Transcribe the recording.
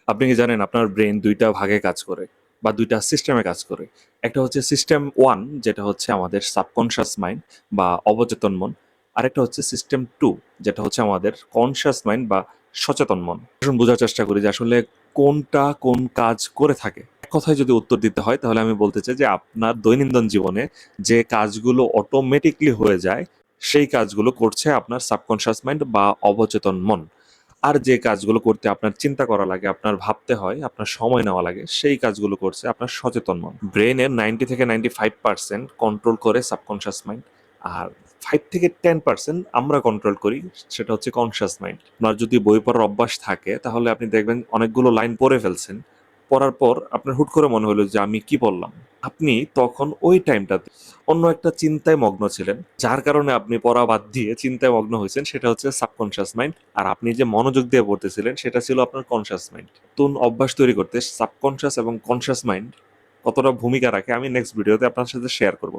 আপনি কি জানেন আপনার ব্রেন ২ টা ভাগে কাজ করে বা ২ টা সিস্টেমে কাজ করে। একটা হচ্ছে সিস্টেম 1 যেটা হচ্ছে আমাদের সাবকনশিয়াস মাইন্ড বা অবচেতন মন। আরেকটা হচ্ছে সিস্টেম 2 যেটা হচ্ছে আমাদের কনশিয়াস মাইন্ড বা সচেতন মন। আসুন বোঝার চেষ্টা করি যে আসলে কোনটা কোন কাজ করে থাকে। এক কথায় যদি উত্তর দিতে হয় তাহলে আমি বলতে চাই যে আপনার দৈনন্দিন জীবনে যে কাজগুলো অটোমেটিক্যালি হয়ে যায়, সেই কাজগুলো করছে আপনার সাবকনশিয়াস মাইন্ড বা অবচেতন মন। আর যে কাজগুলো করতে আপনার চিন্তা করা লাগে, আপনার ভাবতে হয়, আপনার সময় নেওয়া লাগে, সেই কাজগুলো করছে আপনার সচেতন মন। ব্রেইনের 90 থেকে 95% কন্ট্রোল করে সাবকনশিয়াস মাইন্ড। আর 5 থেকে 10% আমরা কন্ট্রোল করি, সেটা হচ্ছে কনশিয়াস মাইন্ড। আপনার যদি বই পড়ার অভ্যাস থাকে তাহলে আপনি দেখবেন অনেকগুলো লাইন পড়ে ফেলছেন। পড়ার পর আপনার হুট করে মনে হলো যে আমি কি পড়লাম? আপনি তখন ওই টাইমটাতে অন্য একটা চিন্তায় মগ্ন ছিলেন। যার কারণে আপনি পড়া বাদ দিয়ে চিন্তায় মগ্ন হইছেন সেটা হচ্ছে সাবকনশিয়াস মাইন্ড। আর আপনি যে মনোযোগ দিয়ে পড়তেছিলেন সেটা ছিল আপনার কনশিয়াস মাইন্ড। নতুন অভ্যাস তৈরি করতে সাবকনশিয়াস এবং কনশিয়াস মাইন্ড কতটা ভূমিকা রাখে আমি নেক্সট ভিডিওতে আপনার সাথে শেয়ার করব।